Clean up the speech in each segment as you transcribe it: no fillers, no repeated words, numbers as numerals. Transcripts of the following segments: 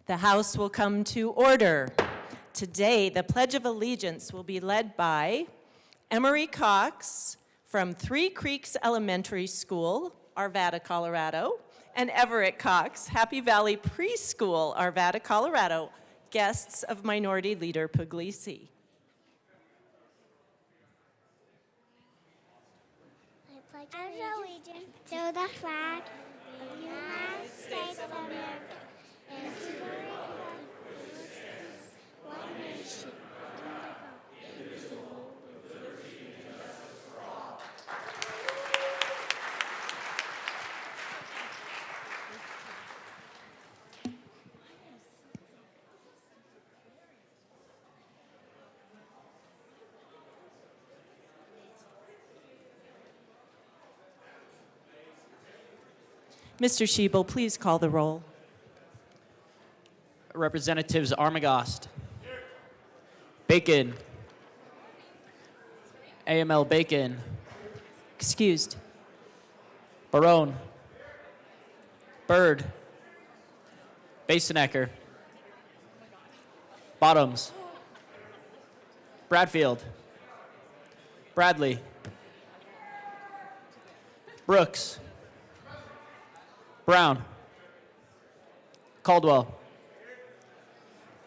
The House will come to order. Today, the Pledge of Allegiance will be led by Emery Cox from Three Creeks Elementary School, Arvada, Colorado, and Everett Cox, Happy Valley Preschool, Arvada, Colorado, guests of Minority Leader Puglisi. I pledge allegiance to the flag of the United States of America and to the republic one nation under God. Mr. Schiebel, please call the roll. Representatives Armagost, Bacon, AML Bacon, Excused. Barone, Bird, Basenecker, Bottoms, Bradfield, Bradley, Brooks, Brown, Caldwell,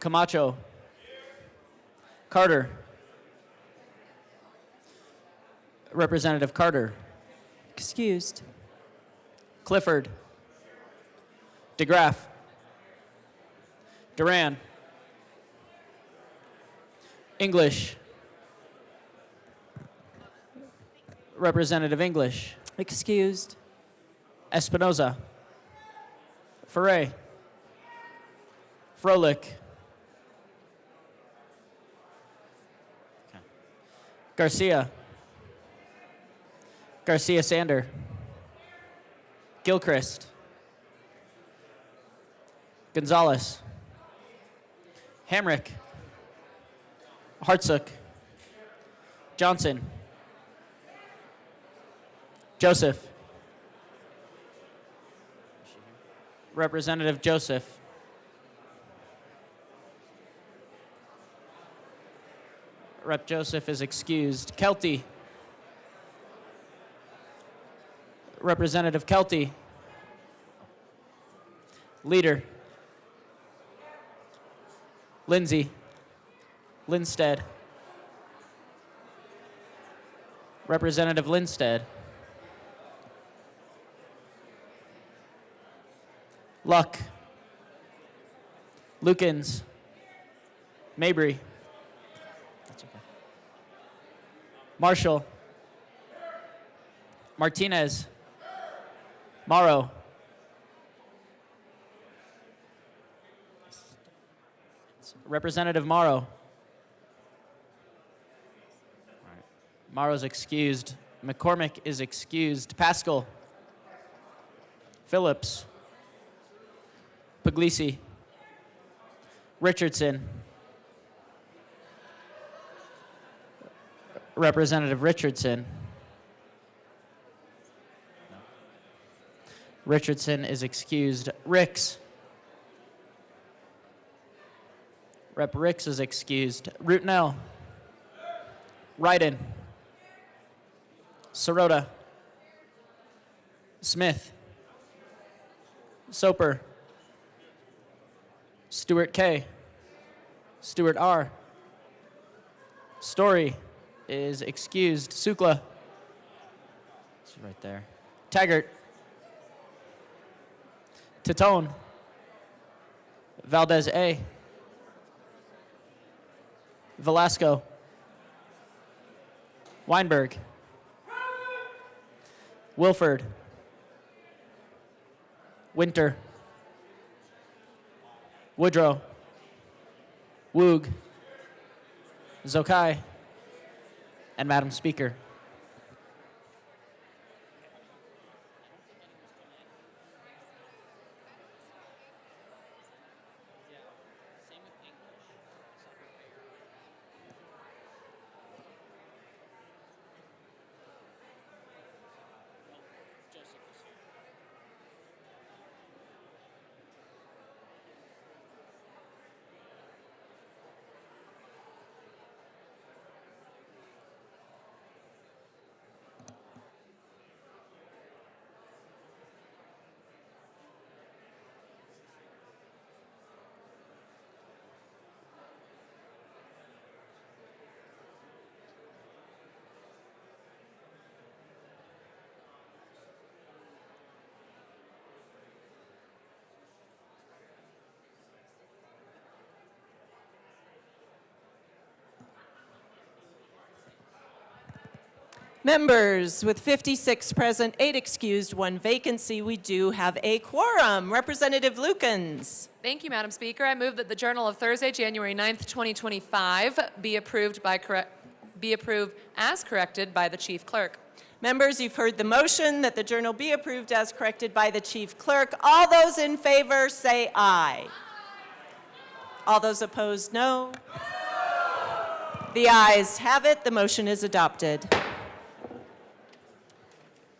Camacho, Carter, Representative Carter, Excused. Clifford, DeGraff, Duran, English, Representative English, Excused. Espinoza, Foray, Froelich, Garcia, Garcia Sander, Gilchrist, Gonzalez, Hamrick, Hartsook, Johnson, Joseph, Representative Joseph, Rep. Joseph is excused. Kelty, Representative Kelty, Leader, Lindsay, Lindstedt, Representative Lindstedt, Luck, Lukens, Mabry, Marshall, Martinez, Morrow, Representative Morrow. Morrow's excused. McCormick is excused. Pascal, Phillips, Puglisi, Richardson, Representative Richardson. Richardson is excused. Ricks. Rep. Ricks is excused. Rootnell. Ryden. Sirota. Smith. Soper. Stewart K. Stewart R. Story is excused. Sukla. It's right there. Taggart. Titone. Valdez A. Velasco. Weinberg. Wilford. Winter. Woodrow. Woog. Zokai. And Madam Speaker. Members, with 56 present, 8 excused, 1 vacancy, we do have a quorum. Representative Lukens. Thank you, Madam Speaker. I move that the Journal of Thursday, January 9th, 2025 be approved as corrected by the Chief Clerk. Members, you've heard the motion that the journal be approved as corrected by the Chief Clerk. All those in favor say aye. All those opposed, no. The ayes have it. The motion is adopted.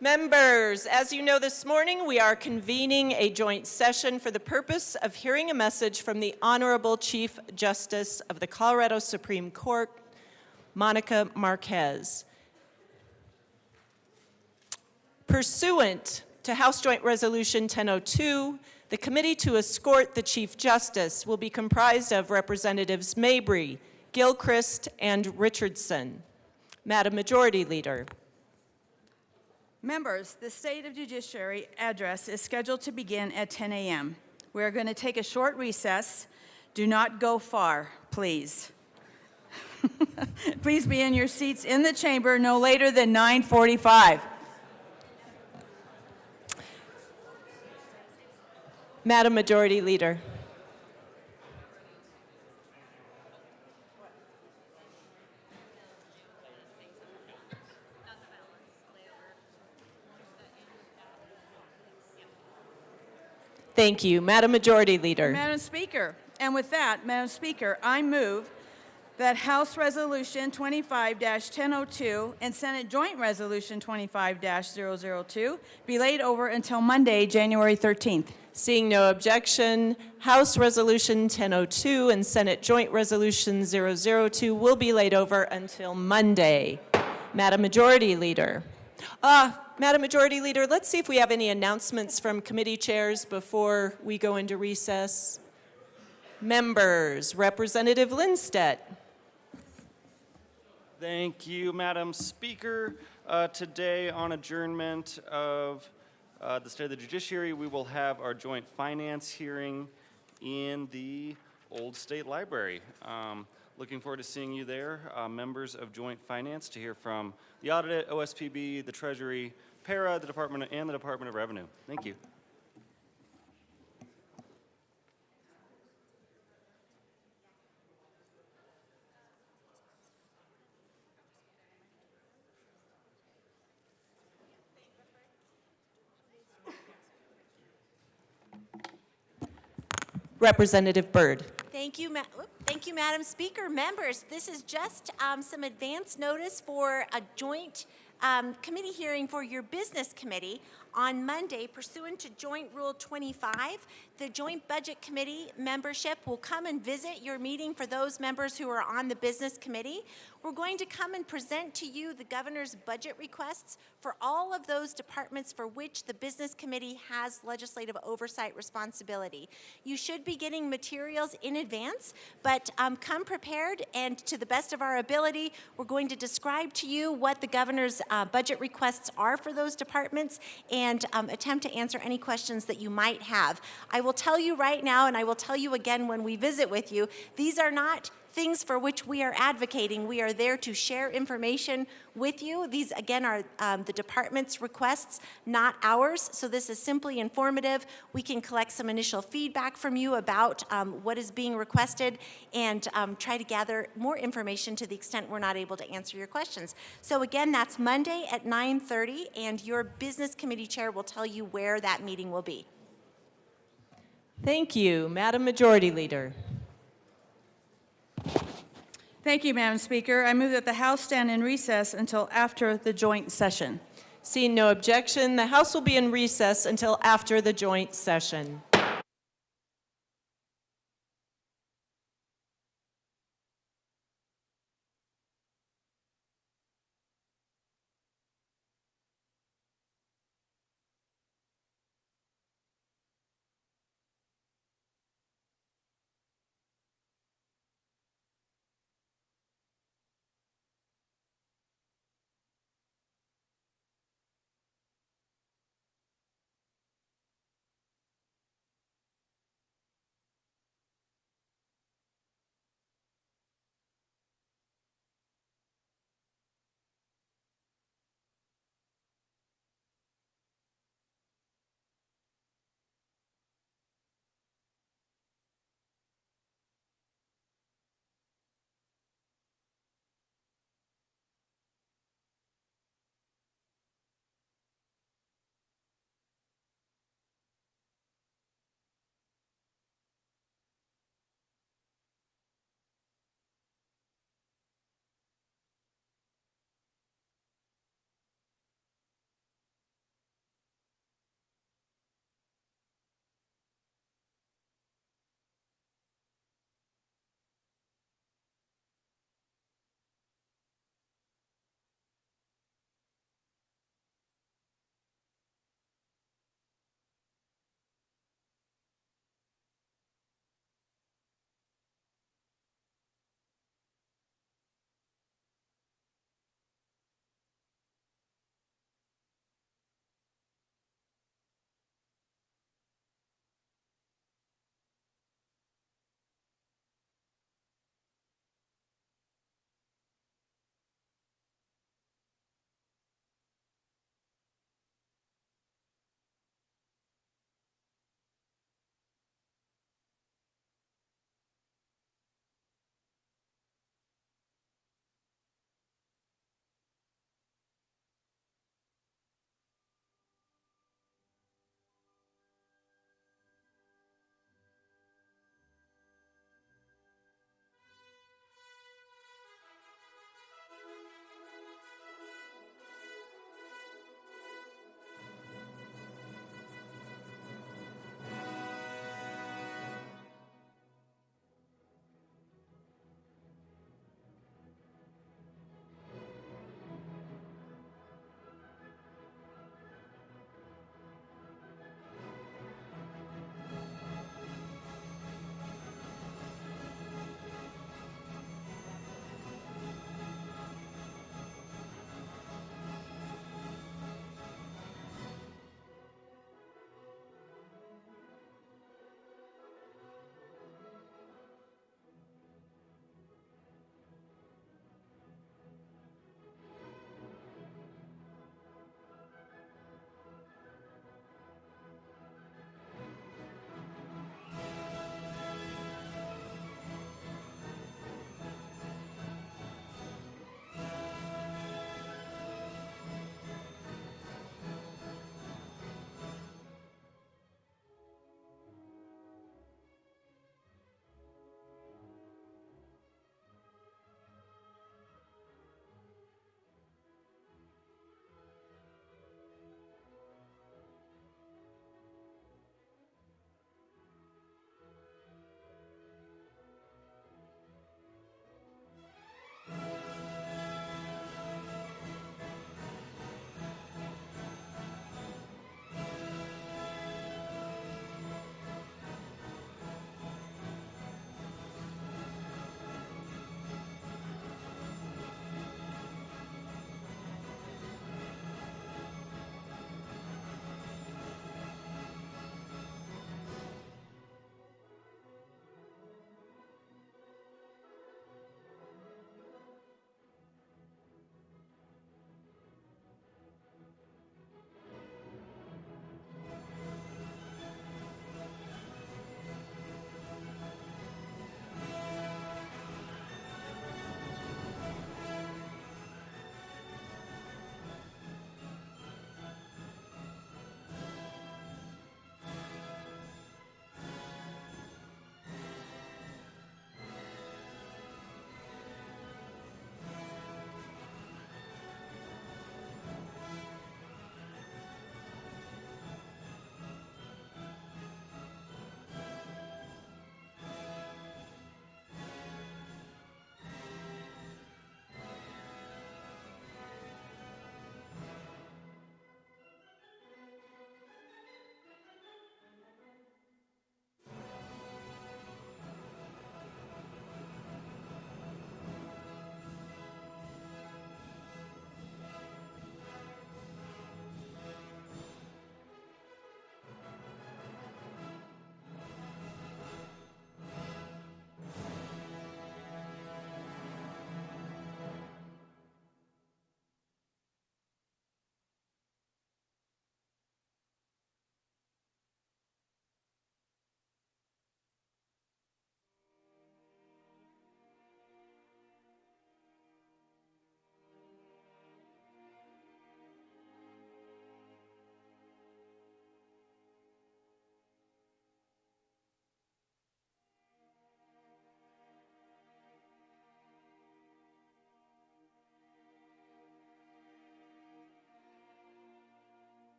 Members, as you know, this morning we are convening a joint session for the purpose of hearing a message from the Honorable Chief Justice of the Colorado Supreme Court, Monica Marquez. Pursuant to House Joint Resolution 1002, the committee to escort the Chief Justice will be comprised of Representatives Mabry, Gilchrist, and Richardson. Madam Majority Leader. Members, the State of Judiciary address is scheduled to begin at 10 a.m. We are going to take a short recess. Do not go far, please. Please be in your seats in the chamber no later than 9:45. Madam Majority Leader. Thank you. Madam Majority Leader. Madam Speaker, and with that, Madam Speaker, I move that House Resolution 25-1002 and Senate Joint Resolution 25-002 be laid over until Monday, January 13th. Seeing no objection, House Resolution 1002 and Senate Joint Resolution 002 will be laid over until Monday. Madam Majority Leader. Madam Majority Leader, let's see if we have any announcements from committee chairs before we go into recess. Members, Representative Lindstedt. Thank you, Madam Speaker. Today on adjournment of the State of the Judiciary, we will have our joint finance hearing in the Old State Library. Looking forward to seeing you there, members of Joint Finance, to hear from the Audit, OSPB, the Treasury, PARA, the Department, and the Department of Revenue. Thank you. Representative Byrd. Thank you, Madam Speaker. Members, this is just some advance notice for a joint committee hearing for your business committee on Monday. Pursuant to Joint Rule 25, the Joint Budget Committee membership will come and visit your meeting for those members who are on the business committee. We're going to come and present to you the governor's budget requests for all of those departments for which the business committee has legislative oversight responsibility. You should be getting materials in advance, but come prepared, and to the best of our ability, we're going to describe to you what the governor's budget requests are for those departments and attempt to answer any questions that you might have. I will tell you right now, and I will tell you again when we visit with you, these are not things for which we are advocating. We are there to share information with you. These, again, are the department's requests, not ours. So this is simply informative. We can collect some initial feedback from you about what is being requested and try to gather more information to the extent we're not able to answer your questions. So again, that's Monday at 9:30, and your business committee chair will tell you where that meeting will be. Thank you. Madam Majority Leader. Thank you, Madam Speaker. I move that the House stand in recess until after the joint session. Seeing no objection, the House will be in recess until after the joint session.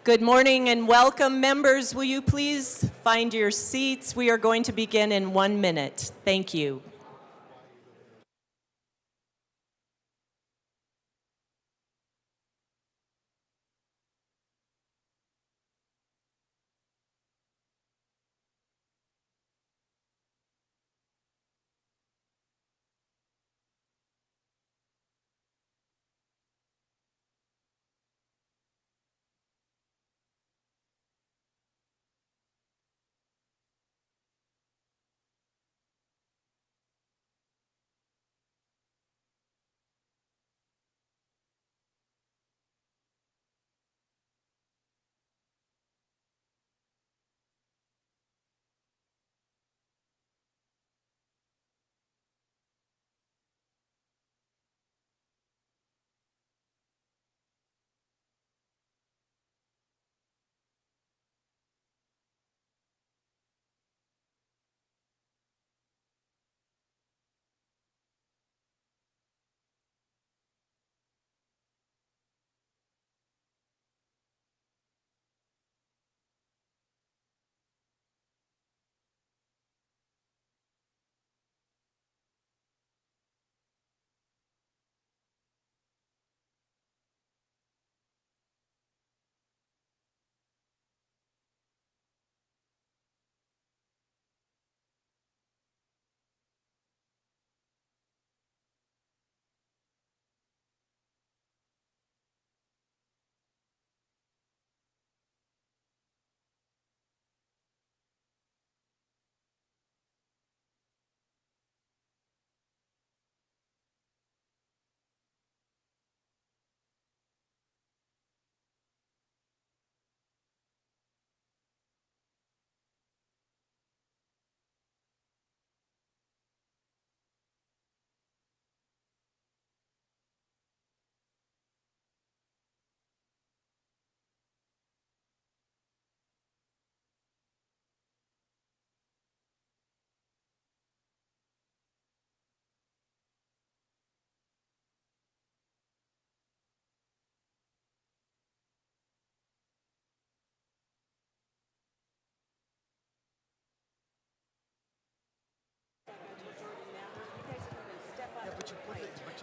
Good morning and welcome. Members, will you please find your seats? We are going to begin in 1 minute. Thank you.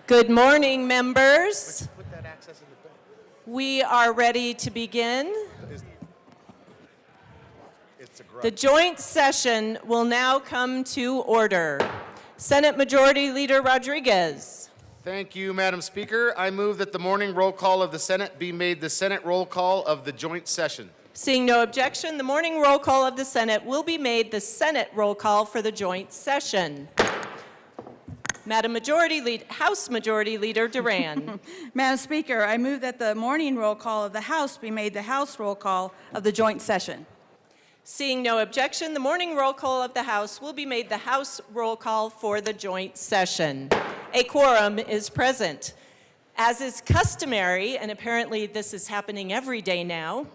Good morning, members. We are ready to begin. The joint session will now come to order. Senate Majority Leader Rodriguez. Thank you, Madam Speaker. I move that the morning roll call of the Senate be made the Senate roll call of the joint session. Seeing no objection, the morning roll call of the Senate will be made the Senate roll call for the joint session. Madam House Majority Leader Duran. Madam Speaker, I move that the morning roll call of the House be made the House roll call of the joint session. Seeing no objection, the morning roll call of the House will be made the House roll call for the joint session. A quorum is present. As is customary, and apparently this is happening every day now,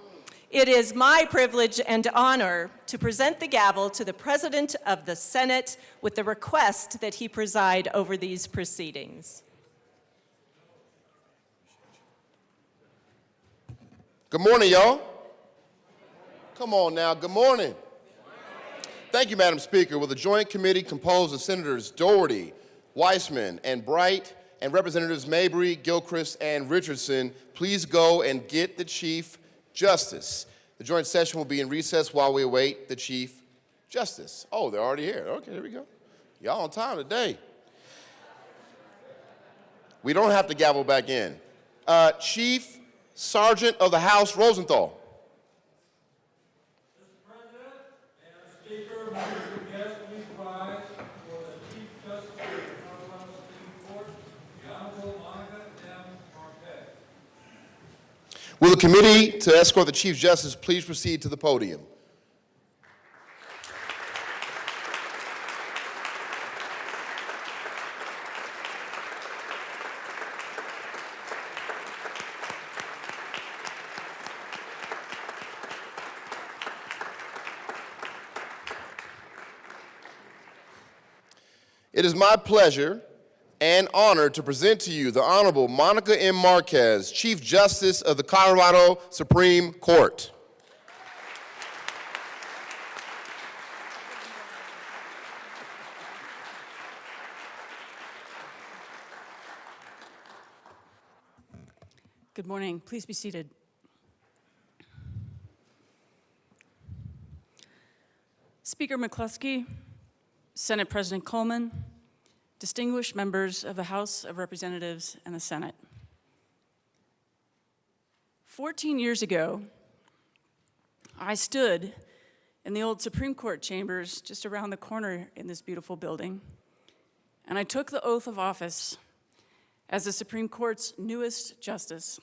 it is my privilege and honor to present the gavel to the President of the Senate with the request that he preside over these proceedings. Good morning, y'all. Come on now, good morning. Thank you, Madam Speaker. Will the Joint Committee composed of Senators Doherty, Weissman, and Bright, and Representatives Mabry, Gilchrist, and Richardson please go and get the Chief Justice? The joint session will be in recess while we await the Chief Justice. Oh, they're already here. Okay, here we go. Y'all on time today. We don't have to gavel back in. Chief Sergeant of the House Rosenthal. Mr. President, Madam Speaker, members of the guests, please rise for the Chief Justice of the Colorado Supreme Court, the Honorable Monica M. Marquez. Will the committee to escort the Chief Justice please proceed to the podium? It is my pleasure and honored to present to you the Honorable Monica M. Marquez, Chief Justice of the Colorado Supreme Court. Good morning. Please be seated. Speaker McCluskey, Senate President Coleman, distinguished members of the House of Representatives and the Senate. 14 years ago, I stood in the old Supreme Court chambers just around the corner in this beautiful building, and I took the oath of office as the Supreme Court's newest justice.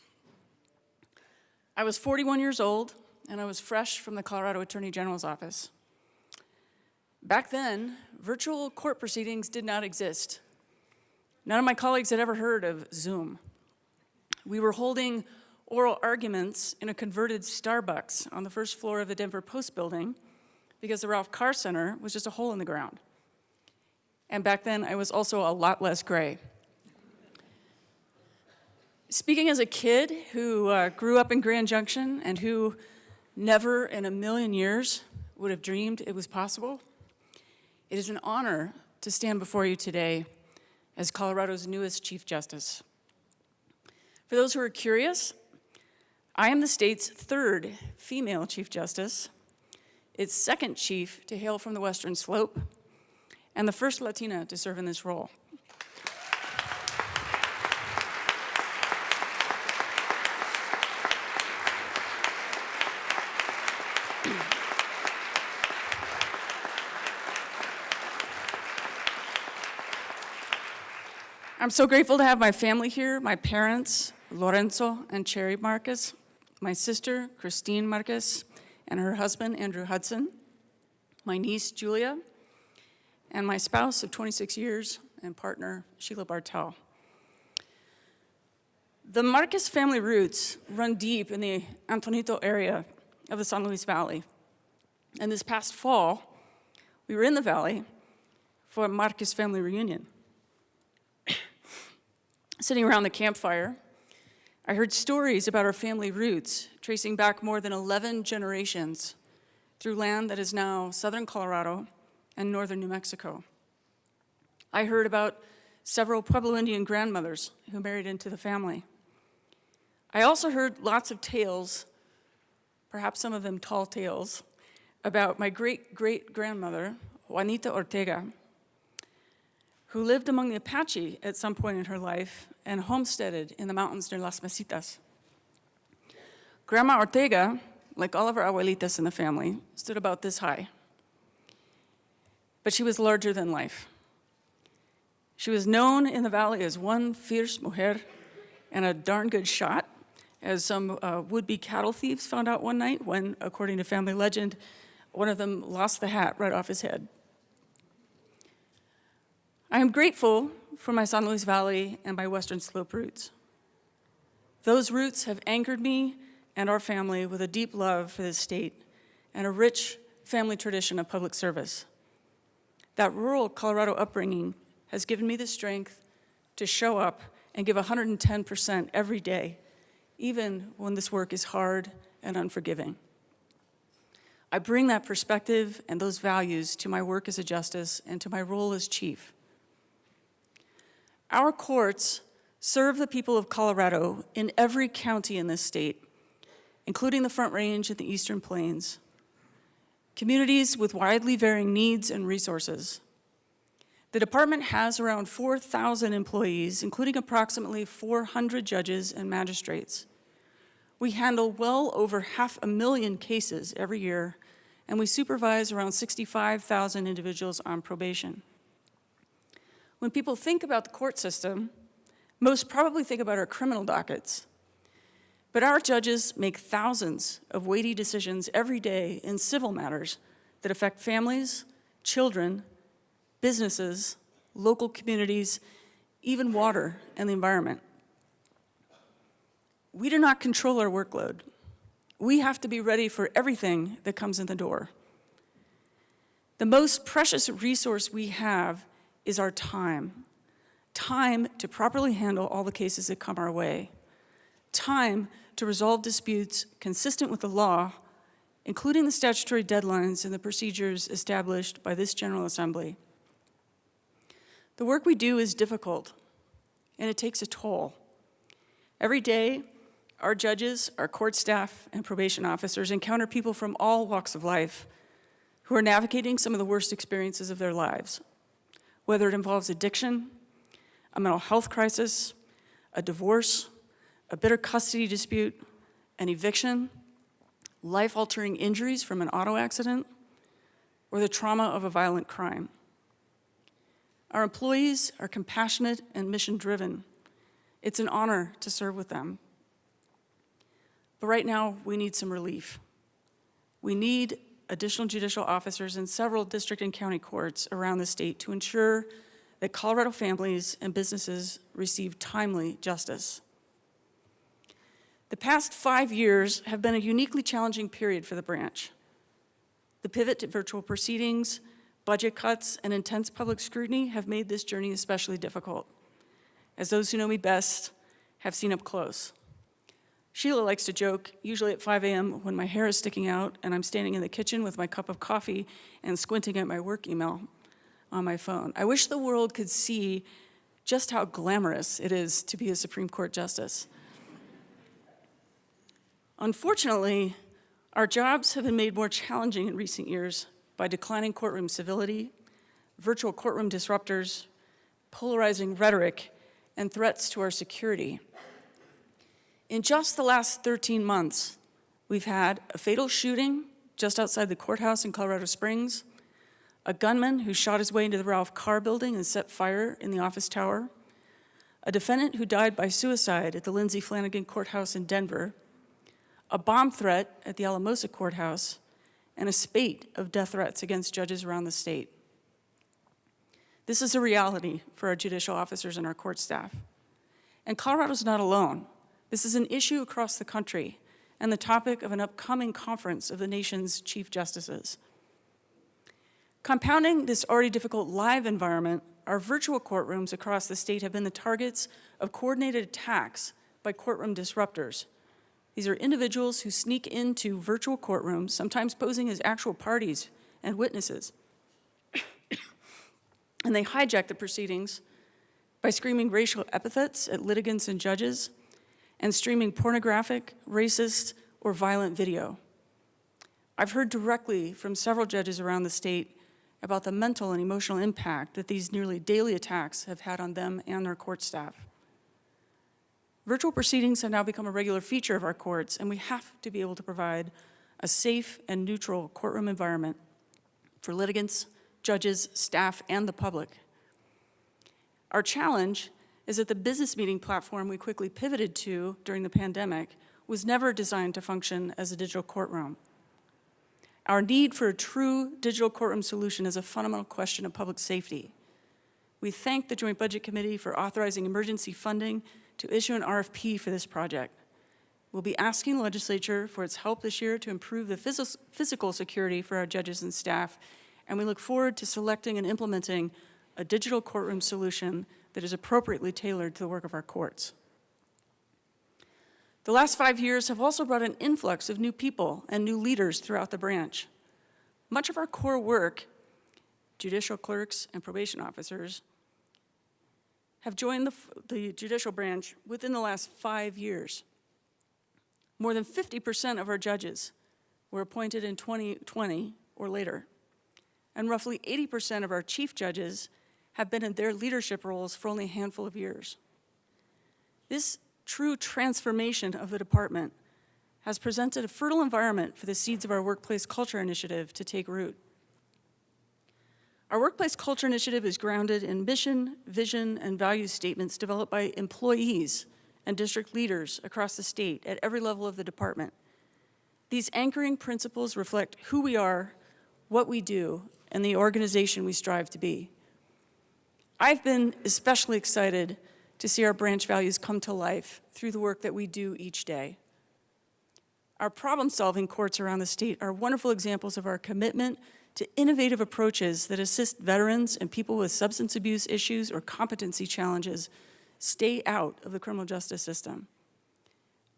I was 41 years old, and I was fresh from the Colorado Attorney General's office. Back then, virtual court proceedings did not exist. None of my colleagues had ever heard of Zoom. We were holding oral arguments in a converted Starbucks on the first floor of the Denver Post building because the Ralph Carr Center was just a hole in the ground. And back then, I was also a lot less gray. Speaking as a kid who grew up in Grand Junction and who never in a million years would have dreamed it was possible, it is an honor to stand before you today as Colorado's newest Chief Justice. For those who are curious, I am the state's third female Chief Justice, its second chief to hail from the Western Slope, and the first Latina to serve in this role. I'm so grateful to have my family here, my parents, Lorenzo and Cherry Marquez, my sister, Christine Marquez, and her husband, Andrew Hudson, my niece, Julia, and my spouse of 26 years and partner, Sheila Bartel. The Marquez family roots run deep in the Antonito area of the San Luis Valley. And this past fall, we were in the valley for a Marquez family reunion. Sitting around the campfire, I heard stories about our family roots tracing back more than 11 generations through land that is now southern Colorado and northern New Mexico. I heard about several Pueblo Indian grandmothers who married into the family. I also heard lots of tales, perhaps some of them tall tales, about my great-great-grandmother, Juanita Ortega, who lived among the Apache at some point in her life and homesteaded in the mountains near Las Mesitas. Grandma Ortega, like all of our abuelitas in the family, stood about this high. But she was larger than life. She was known in the valley as one fierce mujer and a darn good shot, as some would-be cattle thieves found out one night when, according to family legend, one of them lost the hat right off his head. I am grateful for my San Luis Valley and my Western Slope roots. Those roots have anchored me and our family with a deep love for this state and a rich family tradition of public service. That rural Colorado upbringing has given me the strength to show up and give 110% every day, even when this work is hard and unforgiving. I bring that perspective and those values to my work as a justice and to my role as chief. Our courts serve the people of Colorado in every county in this state, including the Front Range and the Eastern Plains, communities with widely varying needs and resources. The department has around 4,000 employees, including approximately 400 judges and magistrates. We handle well over 500,000 cases every year, and we supervise around 65,000 individuals on probation. When people think about the court system, most probably think about our criminal dockets. But our judges make thousands of weighty decisions every day in civil matters that affect families, children, businesses, local communities, even water and the environment. We do not control our workload. We have to be ready for everything that comes in the door. The most precious resource we have is our time. time to properly handle all the cases that come our way, time to resolve disputes consistent with the law, including the statutory deadlines and the procedures established by this General Assembly. The work we do is difficult, and it takes a toll. Every day, our judges, our court staff, and probation officers encounter people from all walks of life who are navigating some of the worst experiences of their lives, whether it involves addiction, a mental health crisis, a divorce, a bitter custody dispute, an eviction, life-altering injuries from an auto accident, or the trauma of a violent crime. Our employees are compassionate and mission-driven. It's an honor to serve with them. But right now, we need some relief. We need additional judicial officers in several district and county courts around the state to ensure that Colorado families and businesses receive timely justice. The past 5 years have been a uniquely challenging period for the branch. The pivot to virtual proceedings, budget cuts, and intense public scrutiny have made this journey especially difficult, as those who know me best have seen up close. Sheila likes to joke, usually at 5 a.m. when my hair is sticking out and I'm standing in the kitchen with my cup of coffee and squinting at my work email on my phone. I wish the world could see just how glamorous it is to be a Supreme Court justice. Unfortunately, our jobs have been made more challenging in recent years by declining courtroom civility, virtual courtroom disruptors, polarizing rhetoric, and threats to our security. In just the last 13 months, we've had a fatal shooting just outside the courthouse in Colorado Springs, a gunman who shot his way into the Ralph Carr building and set fire in the office tower, a defendant who died by suicide at the Lindsay Flanagan Courthouse in Denver, a bomb threat at the Alamosa Courthouse, and a spate of death threats against judges around the state. This is a reality for our judicial officers and our court staff. And Colorado's not alone. This is an issue across the country and the topic of an upcoming conference of the nation's chief justices. Compounding this already difficult live environment, our virtual courtrooms across the state have been the targets of coordinated attacks by courtroom disruptors. These are individuals who sneak into virtual courtrooms, sometimes posing as actual parties and witnesses. And they hijack the proceedings by screaming racial epithets at litigants and judges and streaming pornographic, racist, or violent video. I've heard directly from several judges around the state about the mental and emotional impact that these nearly daily attacks have had on them and their court staff. Virtual proceedings have now become a regular feature of our courts, and we have to be able to provide a safe and neutral courtroom environment for litigants, judges, staff, and the public. Our challenge is that the business meeting platform we quickly pivoted to during the pandemic was never designed to function as a digital courtroom. Our need for a true digital courtroom solution is a fundamental question of public safety. We thank the Joint Budget Committee for authorizing emergency funding to issue an RFP for this project. We'll be asking the legislature for its help this year to improve the physical security for our judges and staff, and we look forward to selecting and implementing a digital courtroom solution that is appropriately tailored to the work of our courts. The last 5 years have also brought an influx of new people and new leaders throughout the branch. Much of our core work, judicial clerks and probation officers, have joined the judicial branch within the last 5 years. More than 50% of our judges were appointed in 2020 or later, and roughly 80% of our chief judges have been in their leadership roles for only a handful of years. This true transformation of the department has presented a fertile environment for the seeds of our Workplace Culture Initiative to take root. Our Workplace Culture Initiative is grounded in mission, vision, and value statements developed by employees and district leaders across the state at every level of the department. These anchoring principles reflect who we are, what we do, and the organization we strive to be. I've been especially excited to see our branch values come to life through the work that we do each day. Our problem-solving courts around the state are wonderful examples of our commitment to innovative approaches that assist veterans and people with substance abuse issues or competency challenges stay out of the criminal justice system.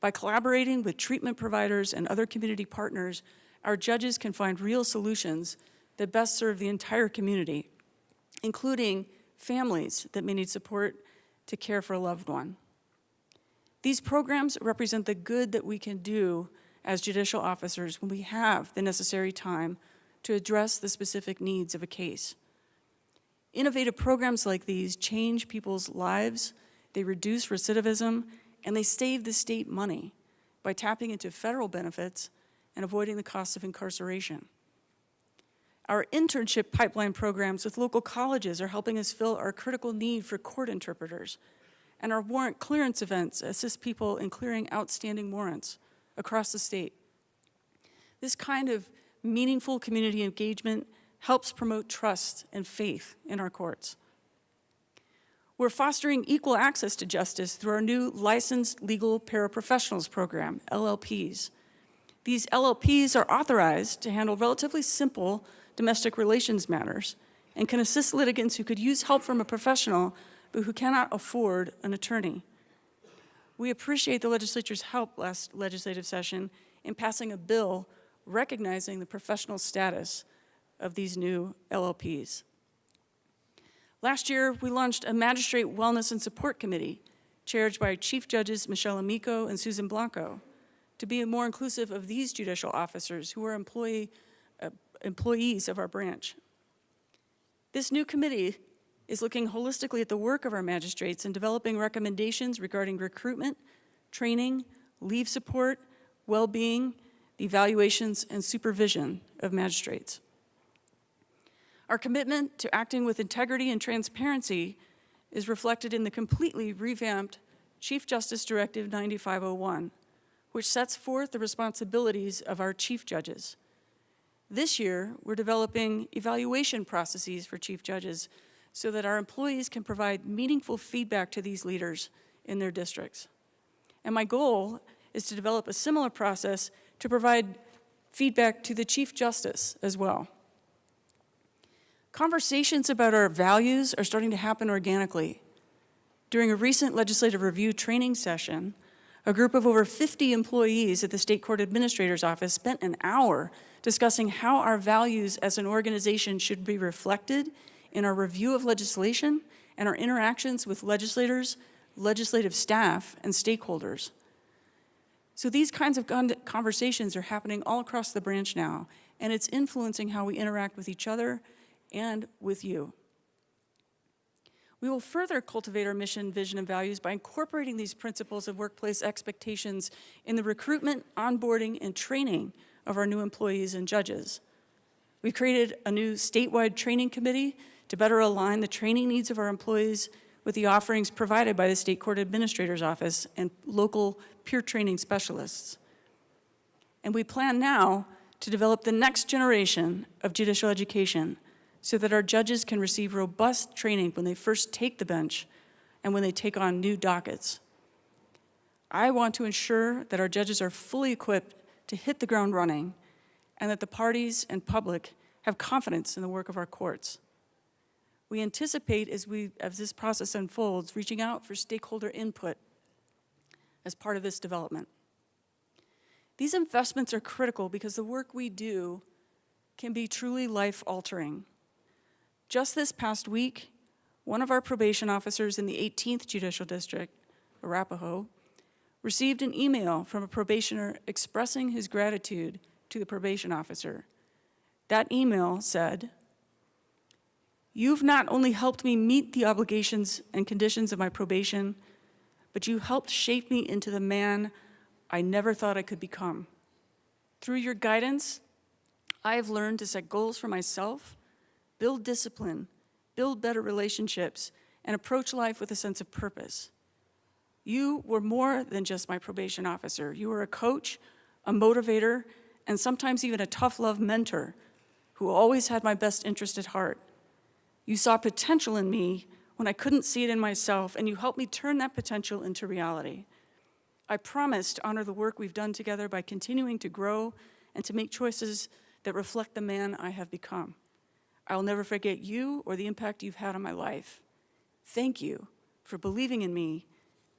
By collaborating with treatment providers and other community partners, our judges can find real solutions that best serve the entire community, including families that may need support to care for a loved one. These programs represent the good that we can do as judicial officers when we have the necessary time to address the specific needs of a case. Innovative programs like these change people's lives, they reduce recidivism, and they save the state money by tapping into federal benefits and avoiding the costs of incarceration. Our internship pipeline programs with local colleges are helping us fill our critical need for court interpreters, and our warrant clearance events assist people in clearing outstanding warrants across the state. This kind of meaningful community engagement helps promote trust and faith in our courts. We're fostering equal access to justice through our new Licensed Legal Paraprofessionals program, LLPs. These LLPs are authorized to handle relatively simple domestic relations matters and can assist litigants who could use help from a professional but who cannot afford an attorney. We appreciate the legislature's help last legislative session in passing a bill recognizing the professional status of these new LLPs. Last year, we launched a Magistrate Wellness and Support Committee, chaired by Chief Judges Michelle Amico and Susan Blanco, to be more inclusive of these judicial officers who are employees of our branch. This new committee is looking holistically at the work of our magistrates and developing recommendations regarding recruitment, training, leave support, well-being, the evaluations, and supervision of magistrates. Our commitment to acting with integrity and transparency is reflected in the completely revamped Chief Justice Directive 9501, which sets forth the responsibilities of our chief judges. This year, we're developing evaluation processes for chief judges so that our employees can provide meaningful feedback to these leaders in their districts. And my goal is to develop a similar process to provide feedback to the Chief Justice as well. Conversations about our values are starting to happen organically. During a recent legislative review training session, a group of over 50 employees at the State Court Administrator's Office spent an hour discussing how our values as an organization should be reflected in our review of legislation and our interactions with legislators, legislative staff, and stakeholders. So these kinds of conversations are happening all across the branch now, and it's influencing how we interact with each other and with you. We will further cultivate our mission, vision, and values by incorporating these principles of workplace expectations in the recruitment, onboarding, and training of our new employees and judges. We've created a new statewide training committee to better align the training needs of our employees with the offerings provided by the State Court Administrator's Office and local peer training specialists. And we plan now to develop the next generation of judicial education so that our judges can receive robust training when they first take the bench and when they take on new dockets. I want to ensure that our judges are fully equipped to hit the ground running and that the parties and public have confidence in the work of our courts. We anticipate, as this process unfolds, reaching out for stakeholder input as part of this development. These investments are critical because the work we do can be truly life-altering. Just this past week, one of our probation officers in the 18th Judicial District, Arapahoe, received an email from a probationer expressing his gratitude to the probation officer. That email said, "You've not only helped me meet the obligations and conditions of my probation, but you helped shape me into the man I never thought I could become. Through your guidance, I have learned to set goals for myself, build discipline, build better relationships, and approach life with a sense of purpose. You were more than just my probation officer. You were a coach, a motivator, and sometimes even a tough love mentor who always had my best interest at heart. You saw potential in me when I couldn't see it in myself, and you helped me turn that potential into reality. I promise to honor the work we've done together by continuing to grow and to make choices that reflect the man I have become. I will never forget you or the impact you've had on my life. Thank you for believing in me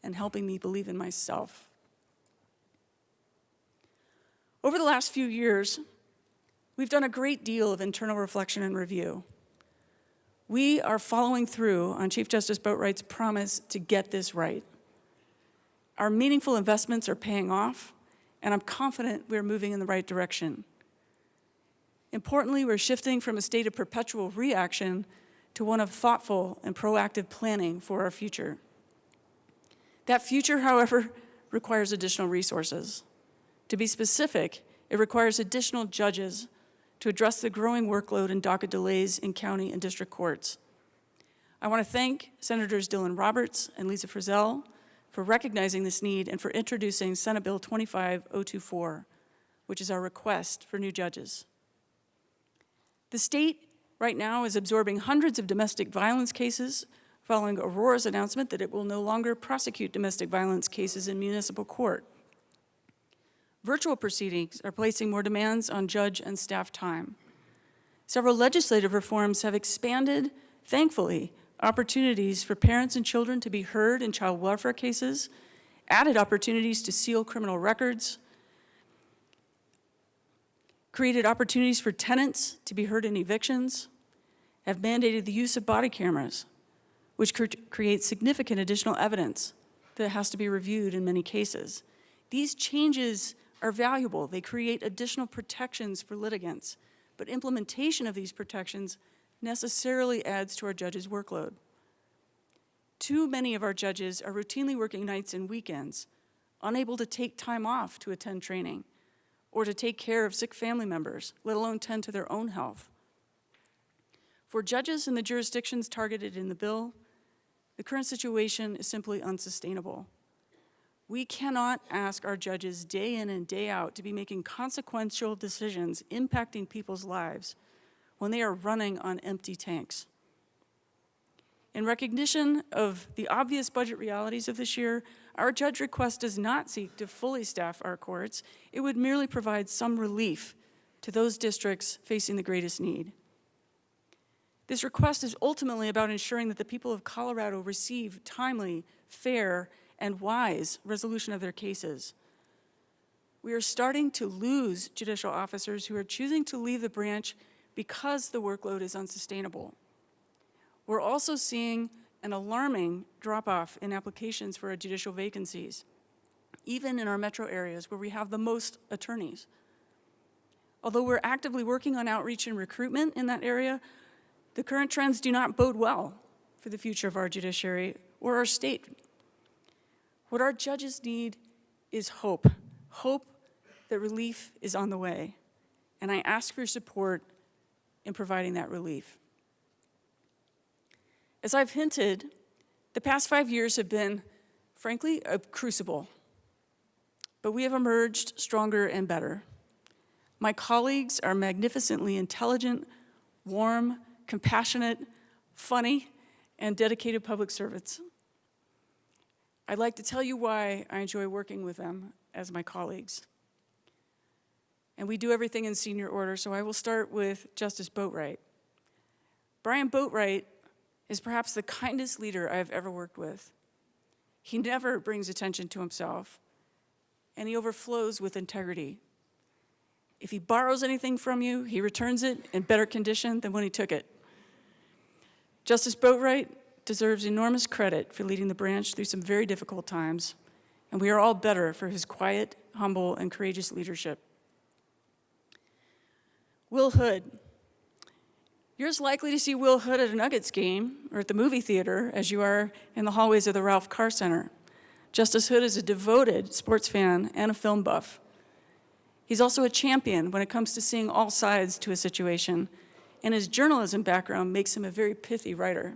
and helping me believe in myself. Over the last few years, we've done a great deal of internal reflection and review. We are following through on Chief Justice Boatwright's promise to get this right. Our meaningful investments are paying off, and I'm confident we're moving in the right direction. Importantly, we're shifting from a state of perpetual reaction to one of thoughtful and proactive planning for our future. That future, however, requires additional resources. To be specific, it requires additional judges to address the growing workload and docket delays in county and district courts. I want to thank Senators Dylan Roberts and Lisa Frizzell for recognizing this need and for introducing Senate Bill 25024, which is our request for new judges. The state right now is absorbing hundreds of domestic violence cases following Aurora's announcement that it will no longer prosecute domestic violence cases in municipal court. Virtual proceedings are placing more demands on judge and staff time. Several legislative reforms have expanded, thankfully, opportunities for parents and children to be heard in child welfare cases, added opportunities to seal criminal records, created opportunities for tenants to be heard in evictions, have mandated the use of body cameras, which creates significant additional evidence that has to be reviewed in many cases. These changes are valuable. They create additional protections for litigants, but implementation of these protections necessarily adds to our judges' workload. Too many of our judges are routinely working nights and weekends, unable to take time off to attend training or to take care of sick family members, let alone tend to their own health. For judges in the jurisdictions targeted in the bill, the current situation is simply unsustainable. We cannot ask our judges day in and day out to be making consequential decisions impacting people's lives when they are running on empty tanks. In recognition of the obvious budget realities of this year, our judge request does not seek to fully staff our courts. It would merely provide some relief to those districts facing the greatest need. This request is ultimately about ensuring that the people of Colorado receive timely, fair, and wise resolution of their cases. We are starting to lose judicial officers who are choosing to leave the branch because the workload is unsustainable. We're also seeing an alarming drop-off in applications for our judicial vacancies, even in our metro areas where we have the most attorneys. Although we're actively working on outreach and recruitment in that area, the current trends do not bode well for the future of our judiciary or our state. What our judges need is hope, hope that relief is on the way, and I ask for your support in providing that relief. As I've hinted, the past 5 years have been, frankly, a crucible, but we have emerged stronger and better. My colleagues are magnificently intelligent, warm, compassionate, funny, and dedicated public servants. I'd like to tell you why I enjoy working with them as my colleagues. And we do everything in senior order, so I will start with Justice Boatwright. Brian Boatwright is perhaps the kindest leader I have ever worked with. He never brings attention to himself, and he overflows with integrity. If he borrows anything from you, he returns it in better condition than when he took it. Justice Boatwright deserves enormous credit for leading the branch through some very difficult times, and we are all better for his quiet, humble, and courageous leadership. Will Hood. You're as likely to see Will Hood at a Nuggets game or at the movie theater as you are in the hallways of the Ralph Carr Center. Justice Hood is a devoted sports fan and a film buff. He's also a champion when it comes to seeing all sides to a situation, and his journalism background makes him a very pithy writer.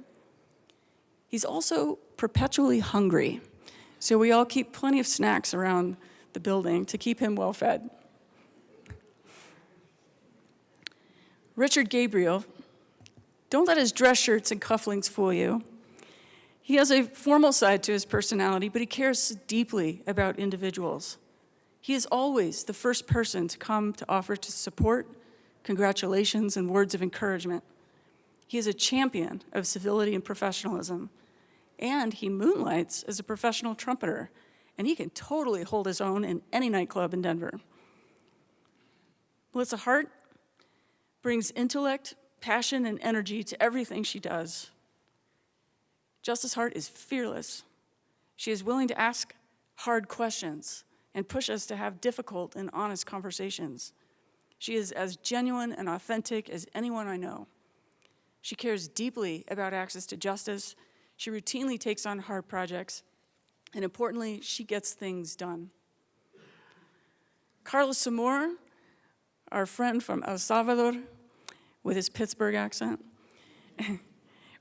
He's also perpetually hungry, so we all keep plenty of snacks around the building to keep him well fed. Richard Gabriel. Don't let his dress shirts and cufflinks fool you. He has a formal side to his personality, but he cares deeply about individuals. He is always the first person to come to offer to support, congratulations, and words of encouragement. He is a champion of civility and professionalism, and he moonlights as a professional trumpeter, and he can totally hold his own in any nightclub in Denver. Melissa Hart brings intellect, passion, and energy to everything she does. Justice Hart is fearless. She is willing to ask hard questions and push us to have difficult and honest conversations. She is as genuine and authentic as anyone I know. She cares deeply about access to justice. She routinely takes on hard projects, and importantly, she gets things done. Carlos Zamora, our friend from El Salvador, with his Pittsburgh accent,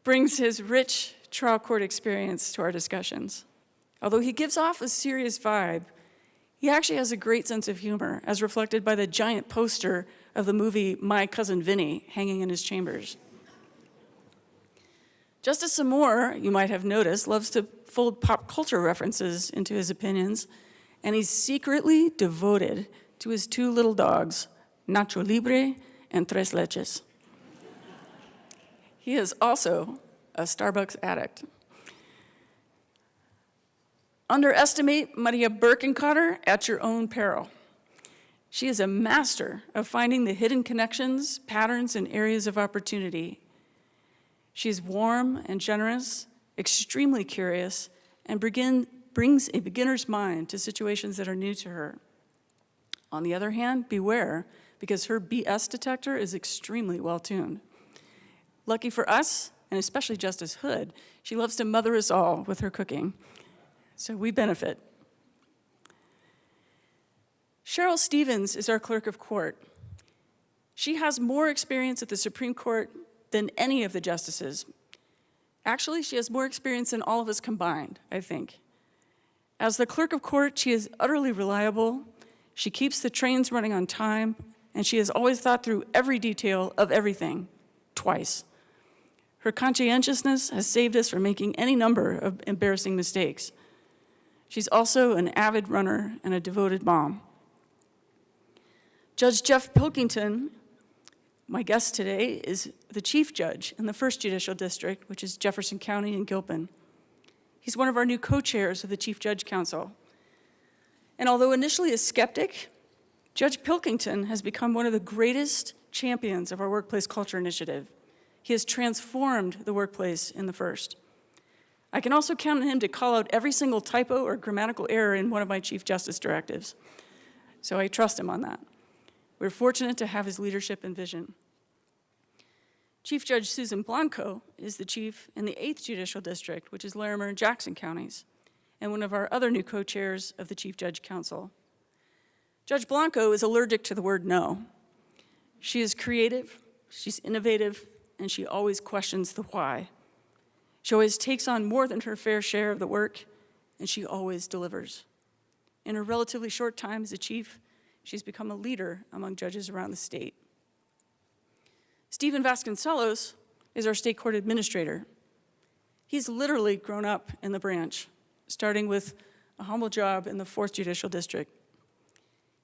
brings his rich trial court experience to our discussions. Although he gives off a serious vibe, he actually has a great sense of humor, as reflected by the giant poster of the movie My Cousin Vinny hanging in his chambers. Justice Zamora, you might have noticed, loves to fold pop culture references into his opinions, and he's secretly devoted to his two little dogs, Nacho Libre and Tres Leches. He is also a Starbucks addict. Underestimate Maria Birkenkotter at your own peril. She is a master of finding the hidden connections, patterns, and areas of opportunity. She is warm and generous, extremely curious, and brings a beginner's mind to situations that are new to her. On the other hand, beware, because her BS detector is extremely well-tuned. Lucky for us, and especially Justice Hood, she loves to mother us all with her cooking, so we benefit. Cheryl Stevens is our clerk of court. She has more experience at the Supreme Court than any of the justices. Actually, she has more experience than all of us combined, I think. As the clerk of court, she is utterly reliable. She keeps the trains running on time, and she has always thought through every detail of everything, twice. Her conscientiousness has saved us from making any number of embarrassing mistakes. She's also an avid runner and a devoted mom. Judge Jeff Pilkington, my guest today, is the chief judge in the 1st Judicial District, which is Jefferson County and Gilpin. He's one of our new co-chairs of the Chief Judge Council. And although initially a skeptic, Judge Pilkington has become one of the greatest champions of our workplace culture initiative. He has transformed the workplace in the 1st. I can also count on him to call out every single typo or grammatical error in one of my Chief Justice directives. So I trust him on that. We're fortunate to have his leadership and vision. Chief Judge Susan Blanco is the chief in the 8th Judicial District, which is Larimer and Jackson counties, and one of our other new co-chairs of the Chief Judge Council. Judge Blanco is allergic to the word no. She is creative, she's innovative, and she always questions the why. She always takes on more than her fair share of the work, and she always delivers. In her relatively short time as a chief, she's become a leader among judges around the state. Stephen Vasconcelos is our state court administrator. He's literally grown up in the branch, starting with a humble job in the 4th Judicial District.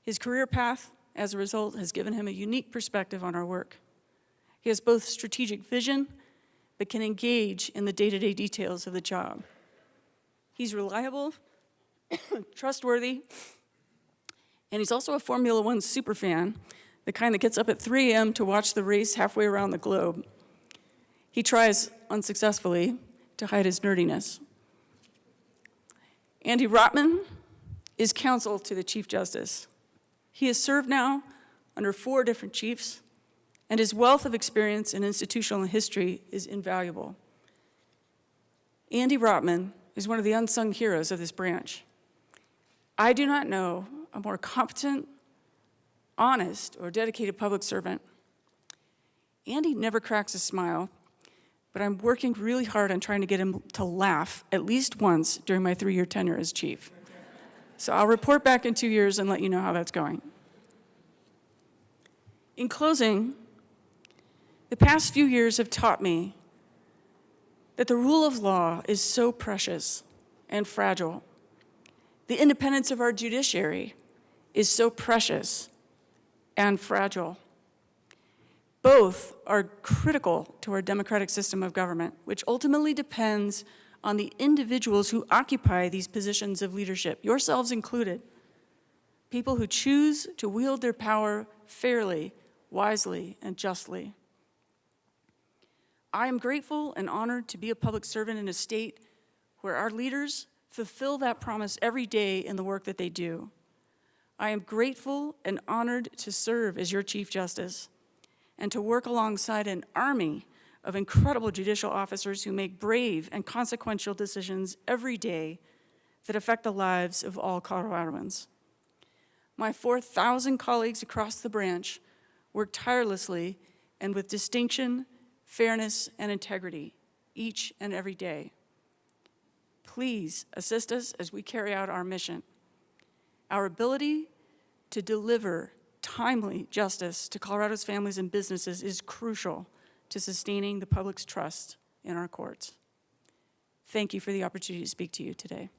His career path, as a result, has given him a unique perspective on our work. He has both strategic vision, but can engage in the day-to-day details of the job. He's reliable, trustworthy, and he's also a Formula One superfan, the kind that gets up at 3 a.m. to watch the race halfway around the globe. He tries, unsuccessfully, to hide his nerdiness. Andy Rotman is counsel to the Chief Justice. He has served now under 4 different chiefs, and his wealth of experience in institutional history is invaluable. Andy Rotman is one of the unsung heroes of this branch. I do not know a more competent, honest, or dedicated public servant. Andy never cracks a smile, but I'm working really hard on trying to get him to laugh at least once during my 3-year tenure as chief. So I'll report back in 2 years and let you know how that's going. In closing, the past few years have taught me that the rule of law is so precious and fragile. The independence of our judiciary is so precious and fragile. Both are critical to our democratic system of government, which ultimately depends on the individuals who occupy these positions of leadership, yourselves included. People who choose to wield their power fairly, wisely, and justly. I am grateful and honored to be a public servant in a state where our leaders fulfill that promise every day in the work that they do. I am grateful and honored to serve as your Chief Justice and to work alongside an army of incredible judicial officers who make brave and consequential decisions every day that affect the lives of all Coloradoans. My 4,000 colleagues across the branch work tirelessly and with distinction, fairness, and integrity each and every day. Please assist us as we carry out our mission. Our ability to deliver timely justice to Colorado's families and businesses is crucial to sustaining the public's trust in our courts. Thank you for the opportunity to speak to you today.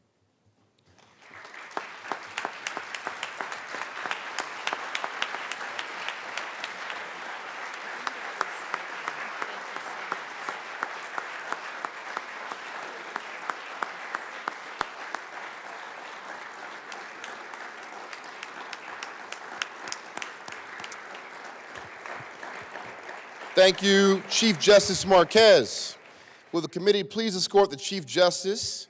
Thank you, Chief Justice Marquez. Will the committee please escort the Chief Justice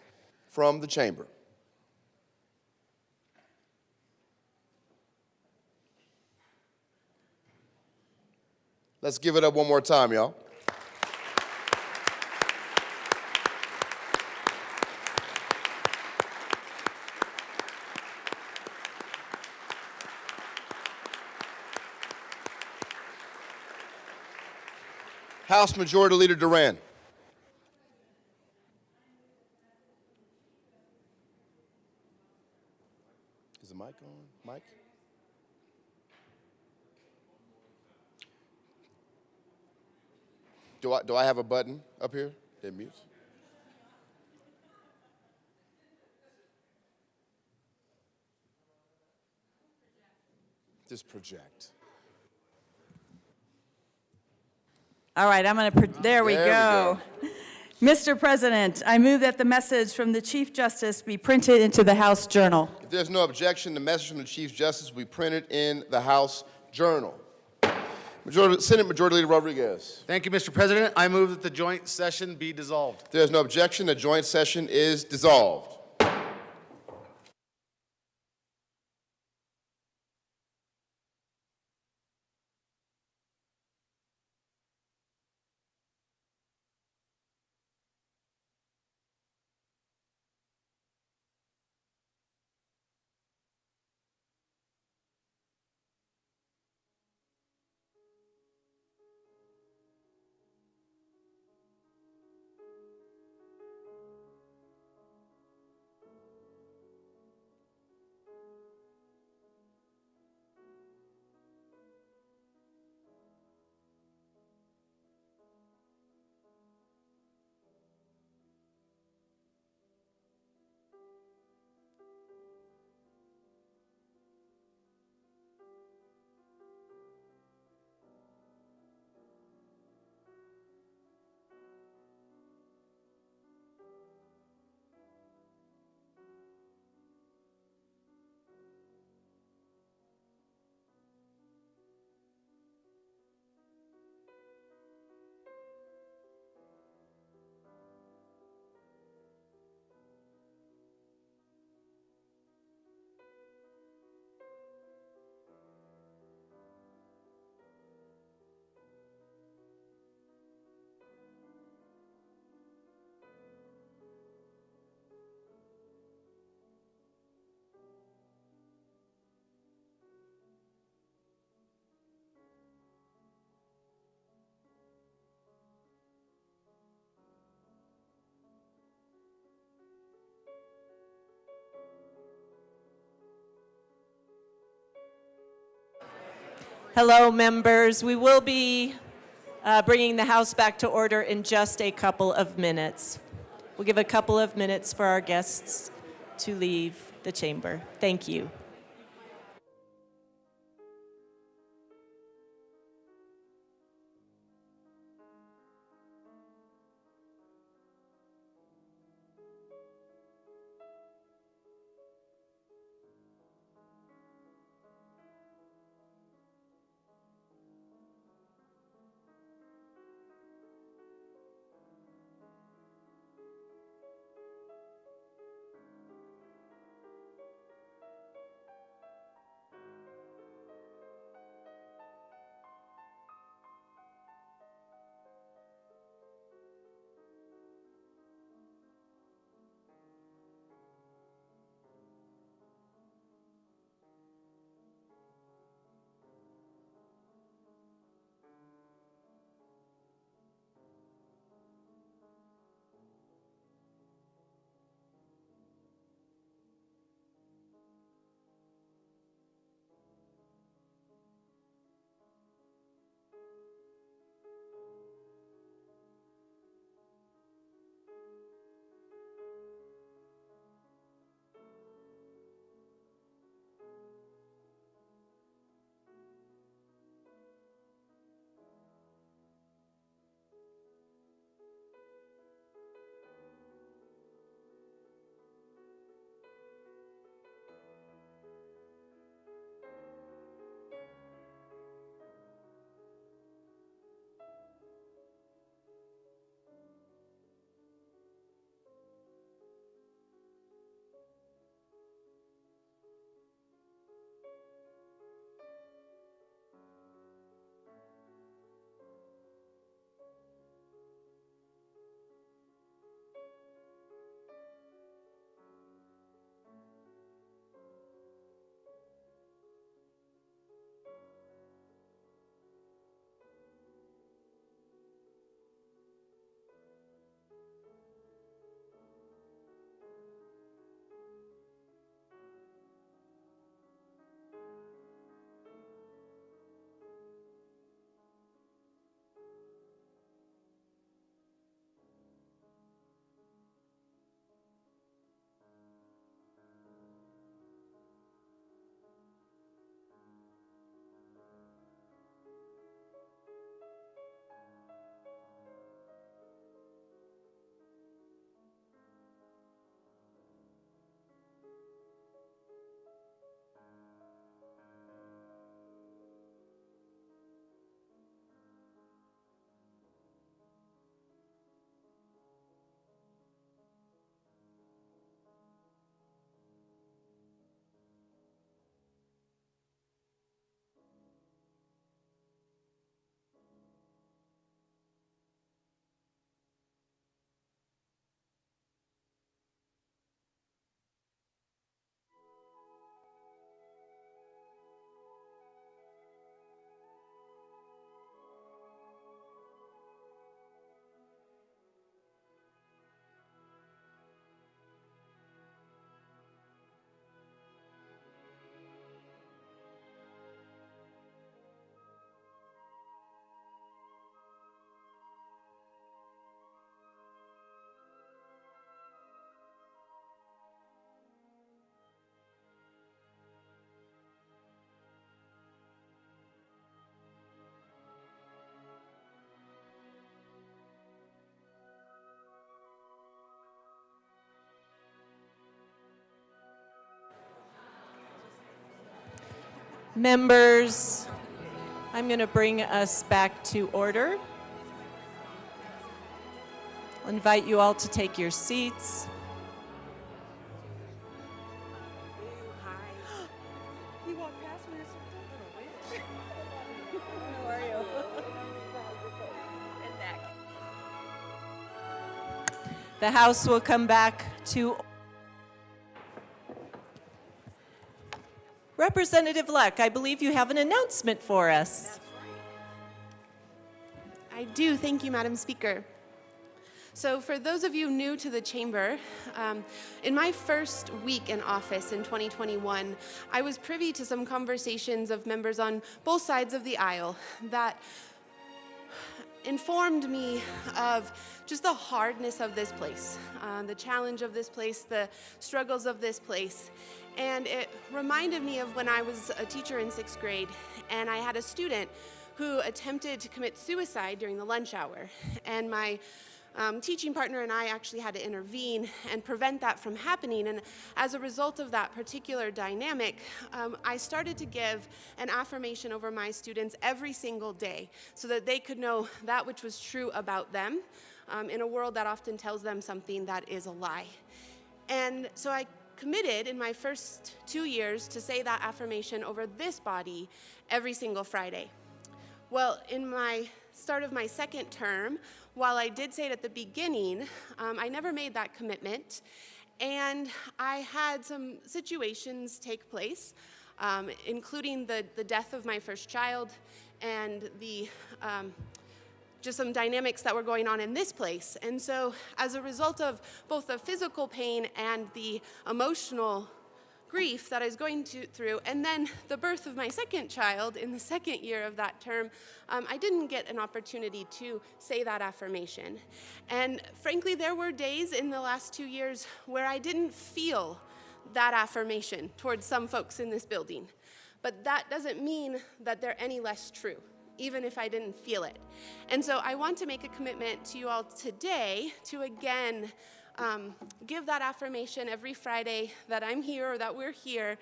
from the chamber? Let's give it up one more time, y'all. House Majority Leader Duran. Is the mic on? Mic? Do I have a button up here that mutes? Just project. All right, I'm going to, there we go. Mr. President, I move that the message from the Chief Justice be printed into the House Journal. If there's no objection, the message from the Chief Justice will be printed in the House Journal. Senate Majority Leader Rodriguez. Thank you, Mr. President. I move that the joint session be dissolved. If there's no objection, the joint session is dissolved. Hello, members. We will be bringing the House back to order in just a couple of minutes. We'll give a couple of minutes for our guests to leave the chamber. Thank you. Members, I'm going to bring us back to order. I'll invite you all to take your seats. The House will come back to Representative Luck. I believe you have an announcement for us. I do. Thank you, Madam Speaker. So for those of you new to the chamber, in my first week in office in 2021, I was privy to some conversations of members on both sides of the aisle that informed me of just the hardness of this place, the challenge of this place, the struggles of this place. And it reminded me of when I was a teacher in 6th grade, and I had a student who attempted to commit suicide during the lunch hour. And my teaching partner and I actually had to intervene and prevent that from happening. And as a result of that particular dynamic, I started to give an affirmation over my students every single day so that they could know that which was true about them in a world that often tells them something that is a lie. And so I committed in my first 2 years to say that affirmation over this body every single Friday. Well, in my start of my second term, while I did say it at the beginning, I never made that commitment, and I had some situations take place, including the death of my first child and the just some dynamics that were going on in this place. And so as a result of both the physical pain and the emotional grief that I was going through, and then the birth of my second child in the second year of that term, I didn't get an opportunity to say that affirmation. And frankly, there were days in the last 2 years where I didn't feel that affirmation towards some folks in this building. But that doesn't mean that they're any less true, even if I didn't feel it. And so I want to make a commitment to you all today to again give that affirmation every Friday that I'm here or that we're here,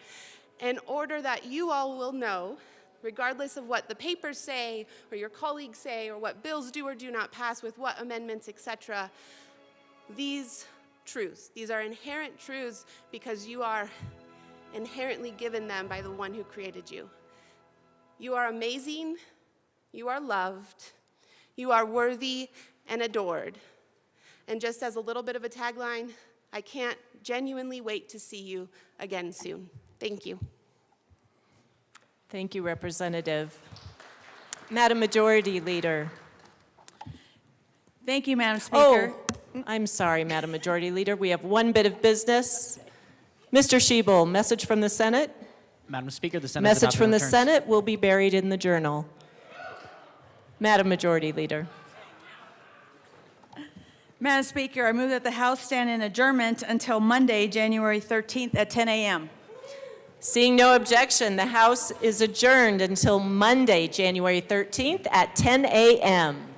in order that you all will know, regardless of what the papers say or your colleagues say or what bills do or do not pass with what amendments, etc., these truths, these are inherent truths because you are inherently given them by the one who created you. You are amazing, you are loved, you are worthy and adored. And just as a little bit of a tagline, I can't genuinely wait to see you again soon. Thank you. Thank you, Representative. Madam Majority Leader. Thank you, Madam Speaker. Oh, I'm sorry, Madam Majority Leader. We have one bit of business. Mr. Schiebel, message from the Senate. Madam Speaker, the Senate Message from the Senate will be buried in the journal. Madam Majority Leader. Madam Speaker, I move that the House stand in adjournment until Monday, January 13th at 10 a.m. Seeing no objection, the House is adjourned until Monday, January 13th at 10 a.m.